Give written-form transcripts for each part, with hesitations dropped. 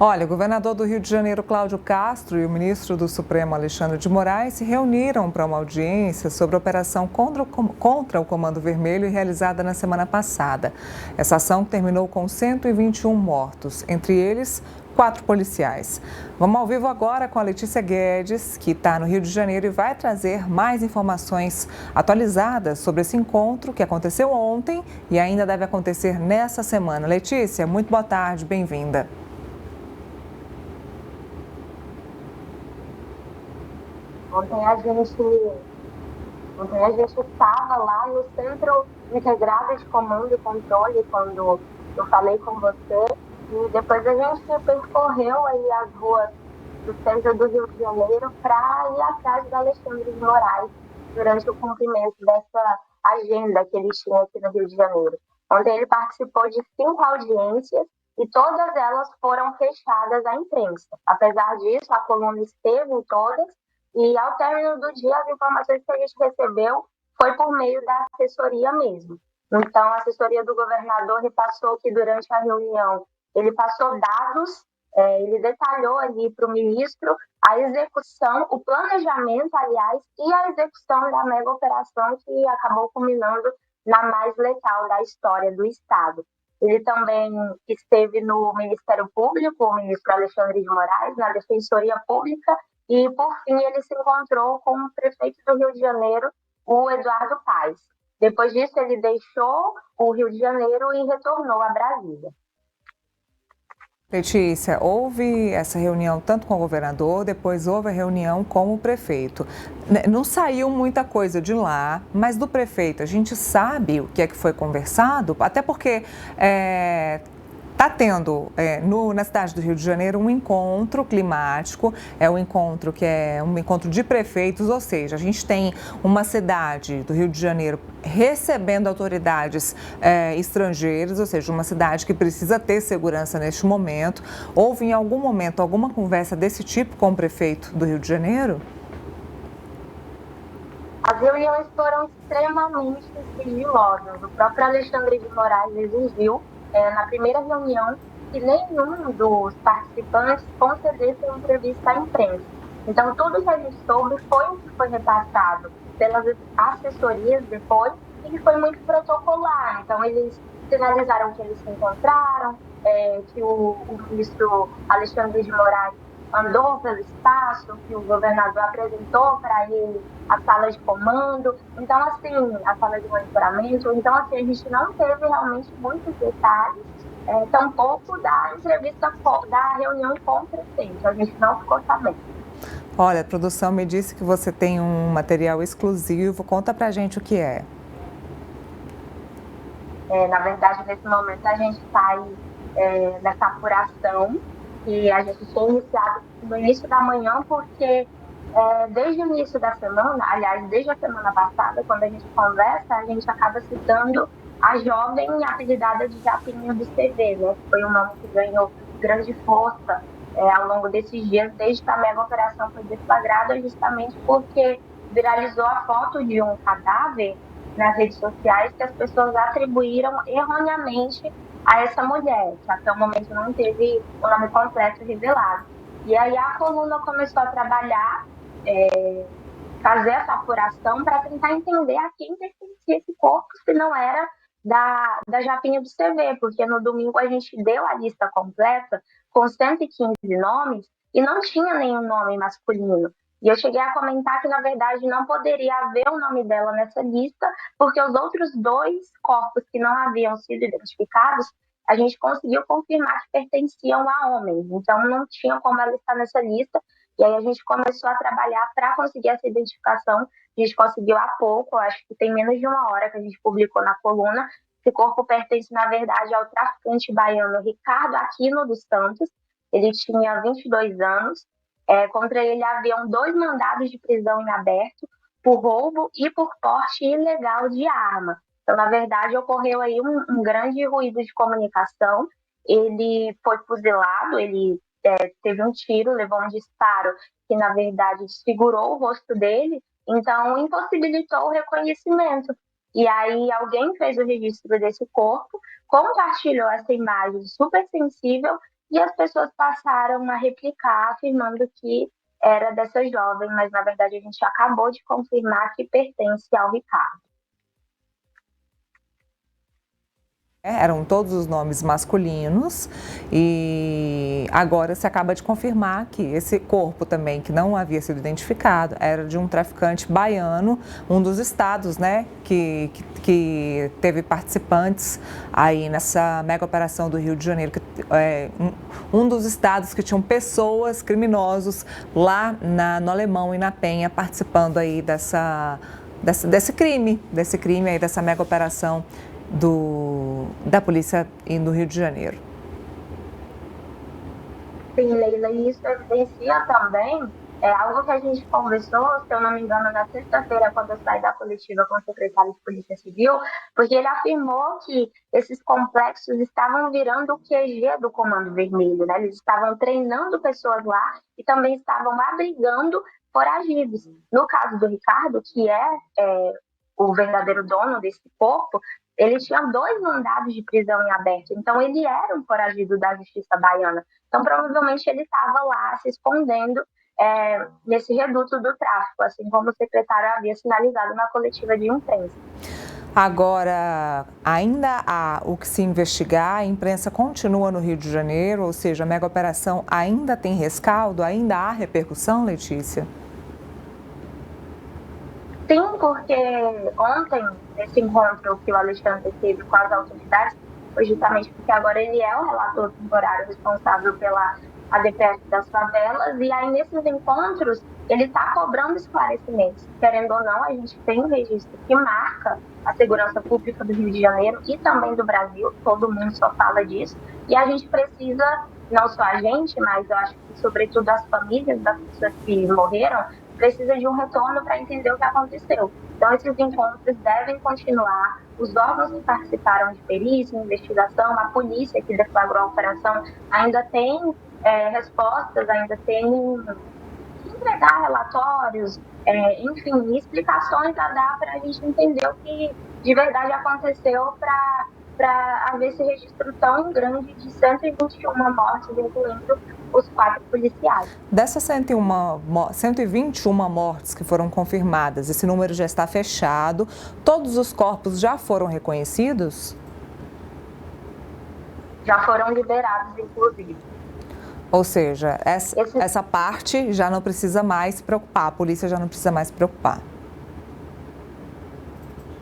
Olha, o governador do Rio de Janeiro, Cláudio Castro, e o ministro do Supremo, Alexandre de Moraes, se reuniram para uma audiência sobre a operação contra o Comando Vermelho realizada na semana passada. Essa ação terminou com 121 mortos, entre eles 4 policiais. Vamos ao vivo agora com a Letícia Guedes, que está no Rio de Janeiro e vai trazer mais informações atualizadas sobre esse encontro que aconteceu ontem e ainda deve acontecer nessa semana. Letícia, muito boa tarde, bem-vinda. Ontem a gente estava lá no Centro Integrado de Comando e Controle, quando eu falei com você, e depois a gente percorreu aí as ruas do centro do Rio de Janeiro para ir atrás do Alexandre de Moraes durante o cumprimento dessa agenda que ele tinha aqui no Rio de Janeiro. Ontem ele participou de 5 audiências e todas elas foram fechadas à imprensa. Apesar disso, a coluna esteve em todas. E ao término do dia, as informações que a gente recebeu foi por meio da assessoria mesmo. Então, a assessoria do governador repassou que durante a reunião ele passou dados, ele detalhou ali para o ministro a execução, o planejamento, aliás, e a execução da mega operação que acabou culminando na mais letal da história do Estado. Ele também esteve no Ministério Público, o ministro Alexandre de Moraes, na Defensoria Pública, e, por fim, ele se encontrou com o prefeito do Rio de Janeiro, o Eduardo Paes. Depois disso, ele deixou o Rio de Janeiro e retornou a Brasília. Letícia, houve essa reunião tanto com o governador, depois houve a reunião com o prefeito. Não saiu muita coisa de lá, mas do prefeito a gente sabe o que é que foi conversado, até porque está tendo na cidade do Rio de Janeiro um encontro climático, um encontro que é um encontro de prefeitos, ou seja, a gente tem uma cidade do Rio de Janeiro recebendo autoridades estrangeiras, ou seja, uma cidade que precisa ter segurança neste momento. Houve em algum momento alguma conversa desse tipo com o prefeito do Rio de Janeiro? As reuniões foram extremamente sigilosas. O próprio Alexandre de Moraes exigiu na primeira reunião que nenhum dos participantes concedesse uma entrevista à imprensa. Então, tudo que a gente soube foi o que foi repassado pelas assessorias depois e que foi muito protocolar. Então, eles sinalizaram que eles se encontraram, que o ministro Alexandre de Moraes andou pelo espaço, que o governador apresentou para ele a sala de comando, então assim, a sala de monitoramento, então assim, a gente não teve realmente muitos detalhes, tampouco da entrevista, da reunião com o prefeito, a gente não ficou sabendo. Olha, a produção me disse que você tem um material exclusivo, conta pra gente o que é. Na verdade, nesse momento a gente está aí nessa apuração, que a gente tem iniciado no início da manhã, porque desde o início da semana, aliás, desde a semana passada, quando a gente conversa, a gente acaba citando a jovem apelidada de Japinha do CV, né? Que foi um nome que ganhou grande força ao longo desses dias, desde que a mega operação foi deflagrada, justamente porque viralizou a foto de um cadáver nas redes sociais que as pessoas atribuíram erroneamente a essa mulher, que até o momento não teve o nome completo revelado. E aí a coluna começou a trabalhar, fazer essa apuração para tentar entender a quem pertencia esse corpo, se não era da Japinha do CV, porque no domingo a gente deu a lista completa com 115 nomes e não tinha nenhum nome masculino. E eu cheguei a comentar que, na verdade, não poderia haver o nome dela nessa lista, porque os outros 2 corpos que não haviam sido identificados, a gente conseguiu confirmar que pertenciam a homens. Então, não tinha como ela estar nessa lista. E aí a gente começou a trabalhar para conseguir essa identificação. A gente conseguiu há pouco, acho que tem menos de 1 hora que a gente publicou na coluna. Esse corpo pertence, na verdade, ao traficante baiano Ricardo Aquino dos Santos. Ele tinha 22 anos. Contra ele haviam 2 mandados de prisão em aberto por roubo e por porte ilegal de arma. Então, na verdade, ocorreu aí um grande ruído de comunicação. Ele foi fuzilado, ele teve um tiro, levou um disparo que, na verdade, desfigurou o rosto dele, então impossibilitou o reconhecimento. E aí alguém fez o registro desse corpo, compartilhou essa imagem super sensível e as pessoas passaram a replicar, afirmando que era dessa jovem, mas na verdade a gente acabou de confirmar que pertence ao Ricardo. Eram todos os nomes masculinos e agora se acaba de confirmar que esse corpo também, que não havia sido identificado, era de um traficante baiano, um dos estados, né, que teve participantes aí nessa mega operação do Rio de Janeiro, que é um dos estados que tinham pessoas, criminosos lá no Alemão e na Penha participando aí desse crime aí, dessa mega operação da polícia do Rio de Janeiro. Sim, Leila, e isso evidencia também algo que a gente conversou, se eu não me engano, na sexta-feira, quando eu saí da coletiva com o secretário de Polícia Civil, porque ele afirmou que esses complexos estavam virando o QG do Comando Vermelho, né? Eles estavam treinando pessoas lá e também estavam abrigando foragidos. No caso do Ricardo, que é o verdadeiro dono desse corpo, ele tinha 2 mandados de prisão em aberto, então ele era um foragido da justiça baiana. Então, provavelmente, ele estava lá se escondendo nesse reduto do tráfico, assim como o secretário havia sinalizado na coletiva de imprensa. Agora, ainda há o que se investigar, a imprensa continua no Rio de Janeiro, ou seja, a mega operação ainda tem rescaldo, ainda há repercussão, Letícia? Sim, porque ontem, nesse encontro que o Alexandre teve com as autoridades, foi justamente porque agora ele é o relator temporário responsável pela ADPF das favelas, e aí nesses encontros ele está cobrando esclarecimentos. Querendo ou não, a gente tem um registro que marca a segurança pública do Rio de Janeiro e também do Brasil, todo mundo só fala disso, e a gente precisa, não só a gente, mas eu acho que sobretudo as famílias das pessoas que morreram, precisa de um retorno para entender o que aconteceu. Então, esses encontros devem continuar. Os órgãos que participaram de perícia, investigação, a polícia que deflagrou a operação, ainda tem respostas, ainda tem que entregar relatórios, enfim, explicações a dar para a gente entender o que de verdade aconteceu para haver esse registro tão grande de 121 mortes, incluindo os 4 policiais. Dessas 121 mortes que foram confirmadas, esse número já está fechado, todos os corpos já foram reconhecidos? Já foram liberados, inclusive. Ou seja, essa parte já não precisa mais se preocupar, a polícia já não precisa mais se preocupar.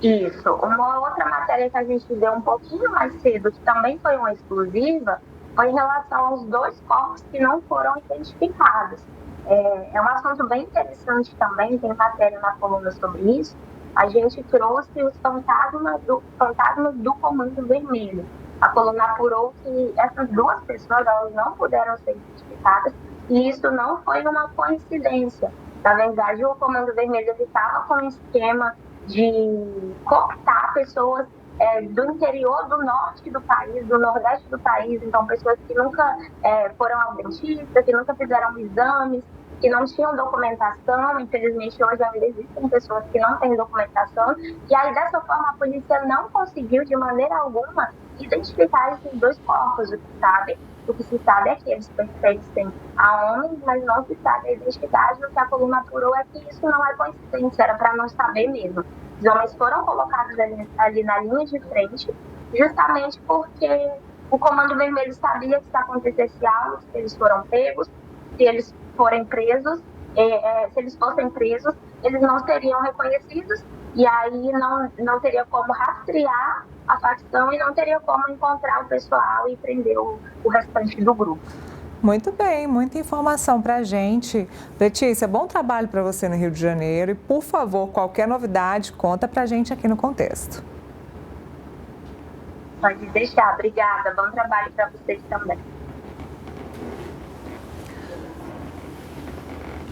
Isso. Uma outra matéria que a gente deu um pouquinho mais cedo, que também foi uma exclusiva, foi em relação aos 2 corpos que não foram identificados. É um assunto bem interessante também, tem matéria na coluna sobre isso. A gente trouxe os fantasmas do Comando Vermelho. A coluna apurou que essas 2 pessoas elas não puderam ser identificadas e isso não foi uma coincidência. Na verdade, o Comando Vermelho estava com um esquema de cooptar pessoas do interior, do norte do país, do nordeste do país, então pessoas que nunca foram ao dentista, que nunca fizeram exames, que não tinham documentação. Infelizmente, hoje ainda existem pessoas que não têm documentação, e aí dessa forma a polícia não conseguiu de maneira alguma identificar esses 2 corpos. O que se sabe é que eles pertencem a homens, mas não se sabe a identidade. O que a coluna apurou é que isso não é coincidência, era para não saber mesmo. Os homens foram colocados ali na linha de frente, justamente porque o Comando Vermelho sabia que se acontecesse algo, se eles foram pegos, se eles forem presos, se eles fossem presos, eles não seriam reconhecidos, e aí não teria como rastrear a facção e não teria como encontrar o pessoal e prender o restante do grupo. Muito bem, muita informação para a gente. Letícia, bom trabalho para você no Rio de Janeiro e, por favor, qualquer novidade, conta para a gente aqui no Contexto. Pode deixar, obrigada. Bom trabalho para vocês também.